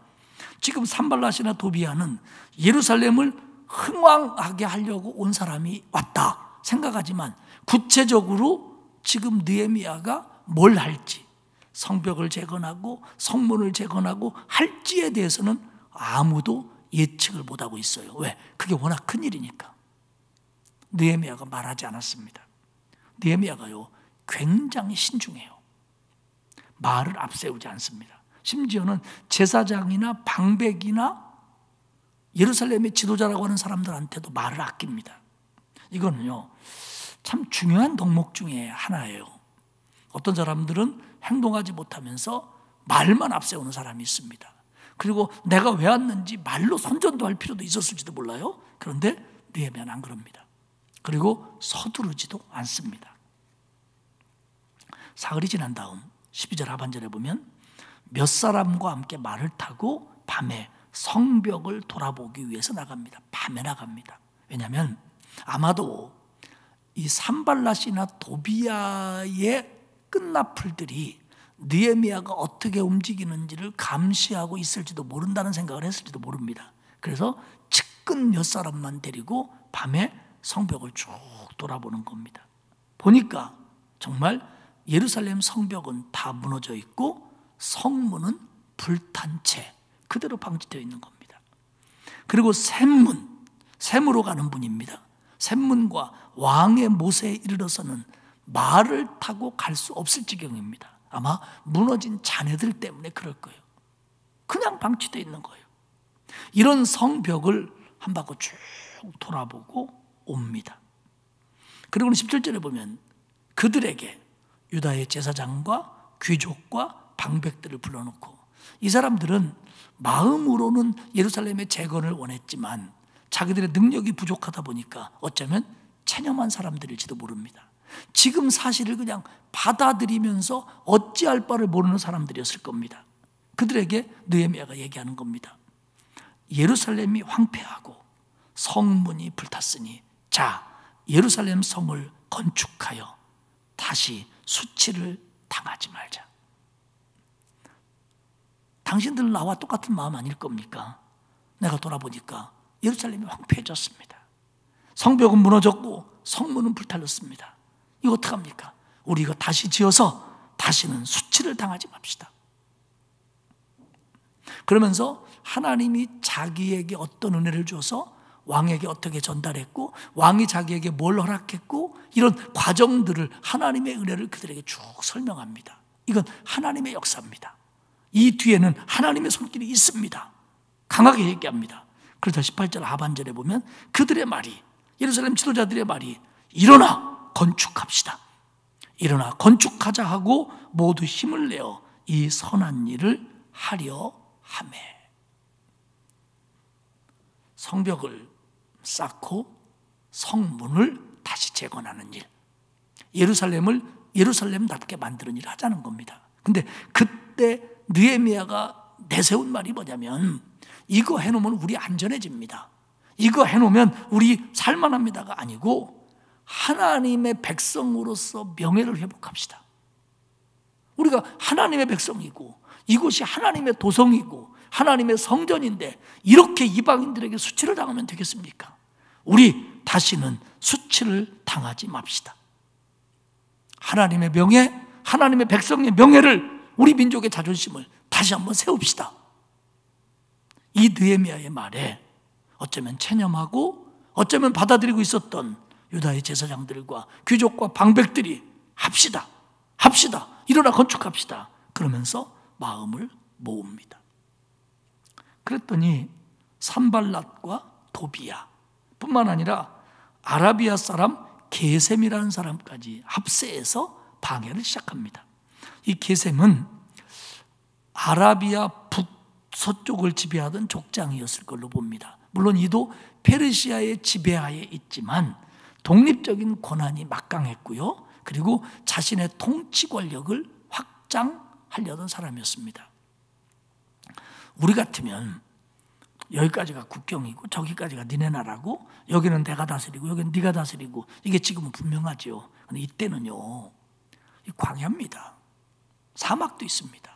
지금 산발랏이나 도비아는 예루살렘을 흥왕하게 하려고 온 사람이 왔다 생각하지만, 구체적으로 지금 느헤미야가 뭘 할지, 성벽을 재건하고 성문을 재건하고 할지에 대해서는 아무도 예측을 못하고 있어요. 왜? 그게 워낙 큰 일이니까. 느헤미야가 말하지 않았습니다. 느헤미야가요, 굉장히 신중해요. 말을 앞세우지 않습니다. 심지어는 제사장이나 방백이나 예루살렘의 지도자라고 하는 사람들한테도 말을 아낍니다. 이거는요, 참 중요한 덕목 중에 하나예요. 어떤 사람들은 행동하지 못하면서 말만 앞세우는 사람이 있습니다. 그리고 내가 왜 왔는지 말로 선전도 할 필요도 있었을지도 몰라요. 그런데 느헤미야는 안 그럽니다. 그리고 서두르지도 않습니다. 사흘이 지난 다음 12절 하반절에 보면 몇 사람과 함께 말을 타고 밤에 성벽을 돌아보기 위해서 나갑니다. 밤에 나갑니다. 왜냐하면 아마도 이 산발랏이나 도비아의 끝나풀들이 느헤미야가 어떻게 움직이는지를 감시하고 있을지도 모른다는 생각을 했을지도 모릅니다. 그래서 측근 몇 사람만 데리고 밤에 성벽을 쭉 돌아보는 겁니다. 보니까 정말 예루살렘 성벽은 다 무너져 있고 성문은 불탄 채 그대로 방치되어 있는 겁니다. 그리고 샘으로 가는 문입니다. 샘문과 왕의 못에 이르러서는 말을 타고 갈 수 없을 지경입니다. 아마 무너진 잔해들 때문에 그럴 거예요. 그냥 방치되어 있는 거예요. 이런 성벽을 한 바퀴 쭉 돌아보고 옵니다. 그리고 17절에 보면 그들에게 유다의 제사장과 귀족과 방백들을 불러놓고, 이 사람들은 마음으로는 예루살렘의 재건을 원했지만 자기들의 능력이 부족하다 보니까 어쩌면 체념한 사람들일지도 모릅니다. 지금 사실을 그냥 받아들이면서 어찌할 바를 모르는 사람들이었을 겁니다. 그들에게 느헤미야가 얘기하는 겁니다. 예루살렘이 황폐하고 성문이 불탔으니 자, 예루살렘 성을 건축하여 다시 수치를 당하지 말자. 당신들 나와 똑같은 마음 아닐 겁니까? 내가 돌아보니까 예루살렘이 황폐해졌습니다. 성벽은 무너졌고 성문은 불탈렸습니다. 이거 어떡합니까? 우리 이거 다시 지어서 다시는 수치를 당하지 맙시다. 그러면서 하나님이 자기에게 어떤 은혜를 줘서 왕에게 어떻게 전달했고, 왕이 자기에게 뭘 허락했고, 이런 과정들을, 하나님의 은혜를 그들에게 쭉 설명합니다. 이건 하나님의 역사입니다. 이 뒤에는 하나님의 손길이 있습니다. 강하게 얘기합니다. 그러다 18절 하반절에 보면 그들의 말이, 예루살렘 지도자들의 말이 일어나 건축합시다. 일어나 건축하자 하고 모두 힘을 내어 이 선한 일을 하려 하매. 성벽을 쌓고 성문을 다시 재건하는 일, 예루살렘을 예루살렘답게 만드는 일을 하자는 겁니다. 근데 그때 느헤미야가 내세운 말이 뭐냐면, 이거 해놓으면 우리 안전해집니다. 이거 해놓으면 우리 살만합니다가 아니고 하나님의 백성으로서 명예를 회복합시다. 우리가 하나님의 백성이고 이곳이 하나님의 도성이고 하나님의 성전인데 이렇게 이방인들에게 수치를 당하면 되겠습니까? 우리 다시는 수치를 당하지 맙시다. 하나님의 명예, 하나님의 백성의 명예를, 우리 민족의 자존심을 다시 한번 세웁시다. 이 느헤미야의 말에 어쩌면 체념하고 어쩌면 받아들이고 있었던 유다의 제사장들과 귀족과 방백들이 합시다, 일어나 건축합시다 그러면서 마음을 모읍니다. 그랬더니 산발랏과 도비야 뿐만 아니라 아라비아 사람 게셈이라는 사람까지 합세해서 방해를 시작합니다. 이 게셈은 아라비아 북서쪽을 지배하던 족장이었을 걸로 봅니다. 물론 이도 페르시아의 지배하에 있지만 독립적인 권한이 막강했고요. 그리고 자신의 통치 권력을 확장하려던 사람이었습니다. 우리 같으면 여기까지가 국경이고 저기까지가 니네 나라고 여기는 내가 다스리고 여기는 네가 다스리고 이게 지금은 분명하죠. 근데 이때는요, 이 광야입니다. 사막도 있습니다.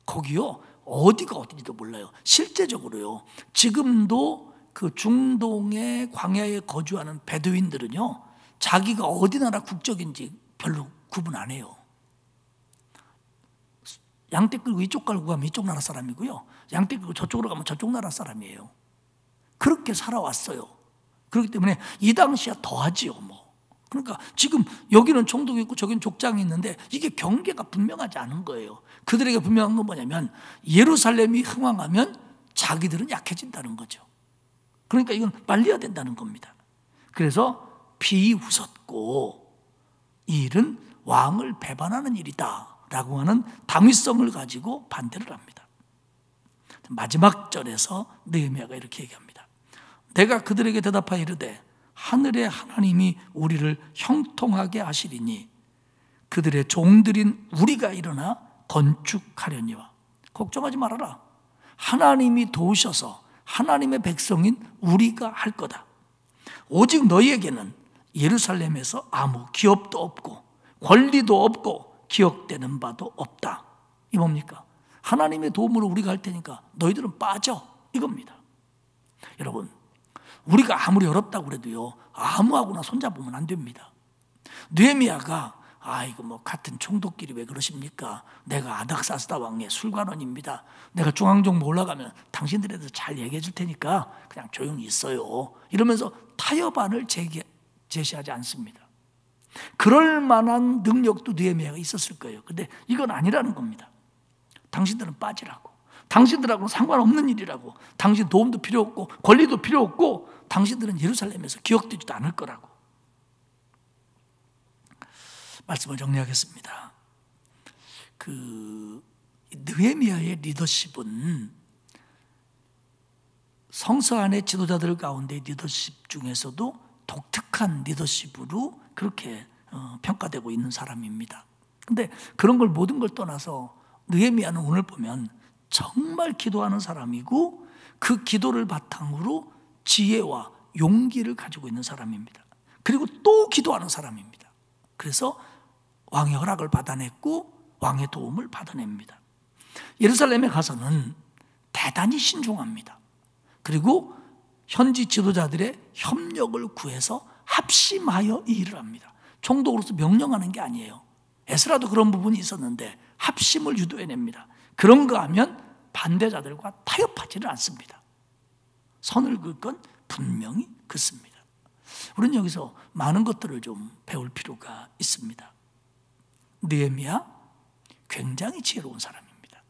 거기요, 어디가 어딘지도 몰라요. 실제적으로요, 지금도 그 중동의 광야에 거주하는 베두인들은요, 자기가 어디 나라 국적인지 별로 구분 안 해요. 양떼 끌고 이쪽 갈고 가면 이쪽 나라 사람이고요, 양떼 끌고 저쪽으로 가면 저쪽 나라 사람이에요. 그렇게 살아왔어요. 그렇기 때문에 이 당시야 더하지요 뭐. 그러니까 지금 여기는 총독이 있고 저기는 족장이 있는데 이게 경계가 분명하지 않은 거예요. 그들에게 분명한 건 뭐냐면 예루살렘이 흥왕하면 자기들은 약해진다는 거죠. 그러니까 이건 말려야 된다는 겁니다. 그래서 비웃었고 이 일은 왕을 배반하는 일이다 라고 하는 당위성을 가지고 반대를 합니다. 마지막 절에서 느헤미야가 이렇게 얘기합니다. 내가 그들에게 대답하여 이르되 하늘의 하나님이 우리를 형통하게 하시리니 그들의 종들인 우리가 일어나 건축하려니와. 걱정하지 말아라. 하나님이 도우셔서 하나님의 백성인 우리가 할 거다. 오직 너희에게는 예루살렘에서 아무 기업도 없고 권리도 없고 기억되는 바도 없다. 이 뭡니까? 하나님의 도움으로 우리가 할 테니까 너희들은 빠져, 이겁니다. 여러분, 우리가 아무리 어렵다고 그래도요, 아무하고나 손잡으면 안 됩니다. 느헤미야가 이거 뭐 같은 총독끼리 왜 그러십니까? 내가 아닥사스다 왕의 술관원입니다. 내가 중앙정부 올라가면 당신들에 대해서 잘 얘기해 줄 테니까 그냥 조용히 있어요. 이러면서 타협안을 제시하지 않습니다. 그럴 만한 능력도 느헤미야가 있었을 거예요. 근데 이건 아니라는 겁니다. 당신들은 빠지라고. 당신들하고는 상관없는 일이라고. 당신 도움도 필요 없고 권리도 필요 없고 당신들은 예루살렘에서 기억되지도 않을 거라고. 말씀을 정리하겠습니다. 느헤미야의 리더십은 성서 안의 지도자들 가운데 리더십 중에서도 독특한 리더십으로 그렇게 평가되고 있는 사람입니다. 근데 그런 걸 모든 걸 떠나서 느헤미야는 오늘 보면 정말 기도하는 사람이고 그 기도를 바탕으로 지혜와 용기를 가지고 있는 사람입니다. 그리고 또 기도하는 사람입니다. 그래서 왕의 허락을 받아냈고 왕의 도움을 받아냅니다. 예루살렘에 가서는 대단히 신중합니다. 그리고 현지 지도자들의 협력을 구해서 합심하여 이 일을 합니다. 총독으로서 명령하는 게 아니에요. 에스라도 그런 부분이 있었는데 합심을 유도해냅니다. 그런가 하면 반대자들과 타협하지는 않습니다. 선을 긋건 분명히 긋습니다. 우리는 여기서 많은 것들을 좀 배울 필요가 있습니다. 느헤미야 굉장히 지혜로운 사람입니다.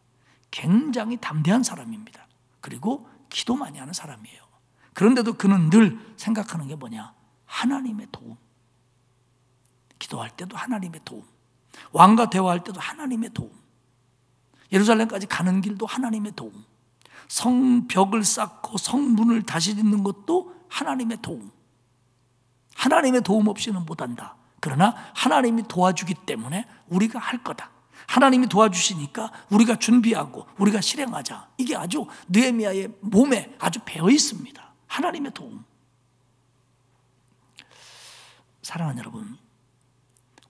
굉장히 담대한 사람입니다. 그리고 기도 많이 하는 사람이에요. 그런데도 그는 늘 생각하는 게 뭐냐? 하나님의 도움. 기도할 때도 하나님의 도움. 왕과 대화할 때도 하나님의 도움. 예루살렘까지 가는 길도 하나님의 도움. 성벽을 쌓고 성문을 다시 짓는 것도 하나님의 도움. 하나님의 도움 없이는 못한다. 그러나 하나님이 도와주기 때문에 우리가 할 거다. 하나님이 도와주시니까 우리가 준비하고 우리가 실행하자. 이게 아주 느헤미야의 몸에 아주 배어 있습니다. 하나님의 도움. 사랑하는 여러분,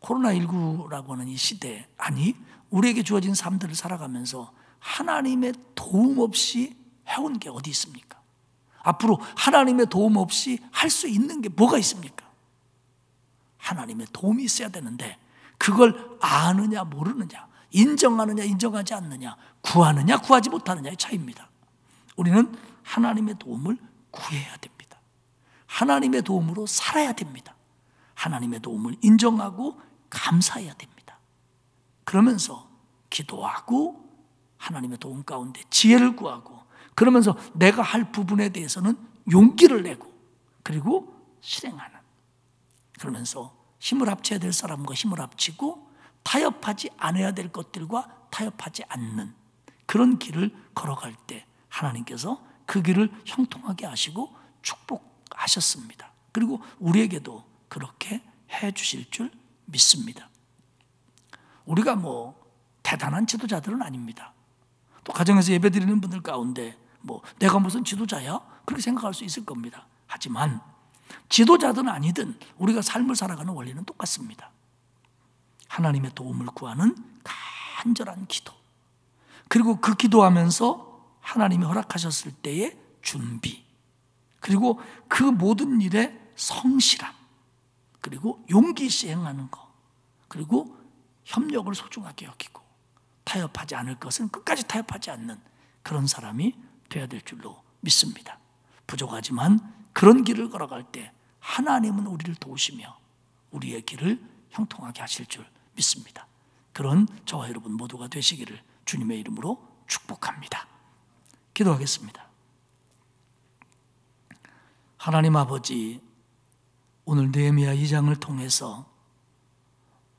코로나19라고 하는 이 시대, 아니 우리에게 주어진 삶들을 살아가면서 하나님의 도움 없이 해온 게 어디 있습니까? 앞으로 하나님의 도움 없이 할 수 있는 게 뭐가 있습니까? 하나님의 도움이 있어야 되는데 그걸 아느냐 모르느냐, 인정하느냐 인정하지 않느냐, 구하느냐 구하지 못하느냐의 차이입니다. 우리는 하나님의 도움을 구해야 됩니다. 하나님의 도움으로 살아야 됩니다. 하나님의 도움을 인정하고 감사해야 됩니다. 그러면서 기도하고 하나님의 도움 가운데 지혜를 구하고, 그러면서 내가 할 부분에 대해서는 용기를 내고, 그리고 실행하는, 그러면서 힘을 합쳐야 될 사람과 힘을 합치고 타협하지 않아야 될 것들과 타협하지 않는 그런 길을 걸어갈 때 하나님께서 그 길을 형통하게 하시고 축복하셨습니다. 그리고 우리에게도 그렇게 해 주실 줄 믿습니다. 우리가 뭐 대단한 지도자들은 아닙니다. 또 가정에서 예배드리는 분들 가운데 내가 무슨 지도자야? 그렇게 생각할 수 있을 겁니다. 하지만 지도자든 아니든 우리가 삶을 살아가는 원리는 똑같습니다. 하나님의 도움을 구하는 간절한 기도, 그리고 그 기도하면서 하나님이 허락하셨을 때의 준비, 그리고 그 모든 일에 성실함, 그리고 용기 있이 행하는 것, 그리고 협력을 소중하게 여기고 타협하지 않을 것은 끝까지 타협하지 않는 그런 사람이 되어야 될 줄로 믿습니다. 부족하지만 그런 길을 걸어갈 때 하나님은 우리를 도우시며 우리의 길을 형통하게 하실 줄 믿습니다. 그런 저와 여러분 모두가 되시기를 주님의 이름으로 축복합니다. 기도하겠습니다. 하나님 아버지, 오늘 느헤미야 2장을 통해서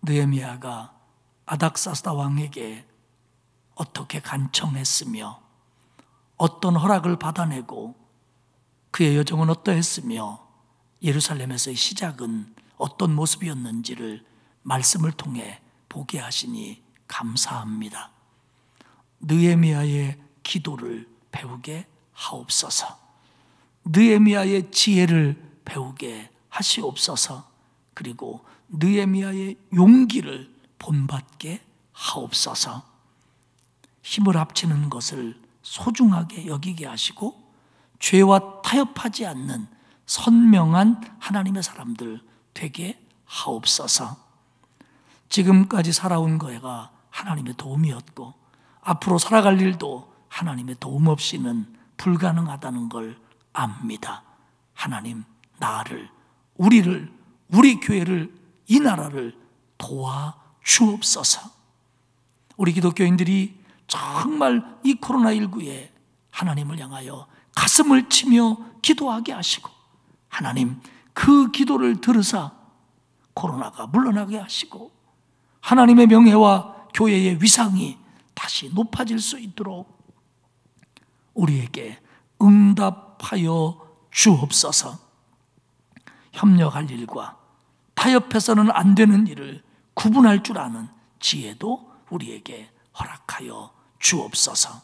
느헤미야가 아닥사스다 왕에게 어떻게 간청했으며 어떤 허락을 받아내고 그의 여정은 어떠했으며 예루살렘에서의 시작은 어떤 모습이었는지를 말씀을 통해 보게 하시니 감사합니다. 느헤미야의 기도를 배우게 하옵소서. 느헤미야의 지혜를 배우게 하시옵소서. 그리고 느헤미야의 용기를 본받게 하옵소서. 힘을 합치는 것을 소중하게 여기게 하시고 죄와 타협하지 않는 선명한 하나님의 사람들 되게 하옵소서. 지금까지 살아온 거가 하나님의 도움이었고 앞으로 살아갈 일도 하나님의 도움 없이는 불가능하다는 걸 압니다. 하나님, 나를, 우리를, 우리 교회를, 이 나라를 도와주옵소서. 우리 기독교인들이 정말 이 코로나19에 하나님을 향하여 가슴을 치며 기도하게 하시고 하나님, 그 기도를 들으사 코로나가 물러나게 하시고 하나님의 명예와 교회의 위상이 다시 높아질 수 있도록 우리에게 응답하여 주옵소서. 협력할 일과 타협해서는 안 되는 일을 구분할 줄 아는 지혜도 우리에게 허락하여 주옵소서.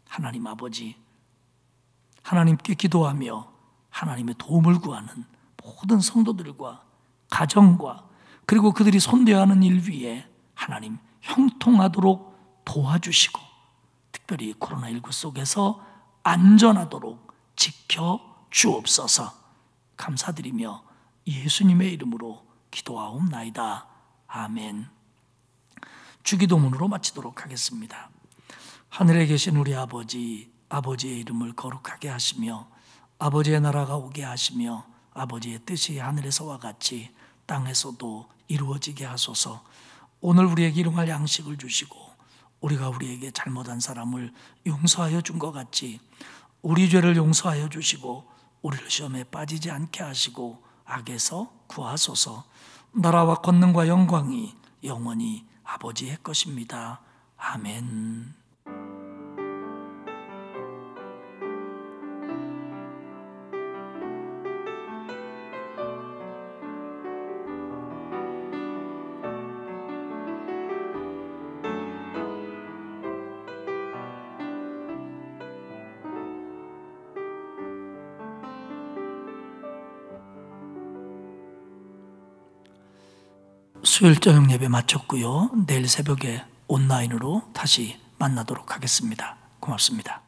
하나님 아버지, 하나님께 기도하며 하나님의 도움을 구하는 모든 성도들과 가정과 그리고 그들이 손대야 하는 일 위에 하나님 형통하도록 도와주시고 특별히 코로나19 속에서 안전하도록 지켜주옵소서. 감사드리며 예수님의 이름으로 기도하옵나이다. 아멘. 주기도문으로 마치도록 하겠습니다. 하늘에 계신 우리 아버지, 아버지의 이름을 거룩하게 하시며 아버지의 나라가 오게 하시며 아버지의 뜻이 하늘에서와 같이 땅에서도 이루어지게 하소서. 오늘 우리에게 일용할 양식을 주시고 우리가 우리에게 잘못한 사람을 용서하여 준 것 같이 우리 죄를 용서하여 주시고 우리를 시험에 빠지지 않게 하시고 악에서 구하소서. 나라와 권능과 영광이 영원히 아버지의 것입니다. 아멘. 수요일 저녁 예배 마쳤고요. 내일 새벽에 온라인으로 다시 만나도록 하겠습니다. 고맙습니다.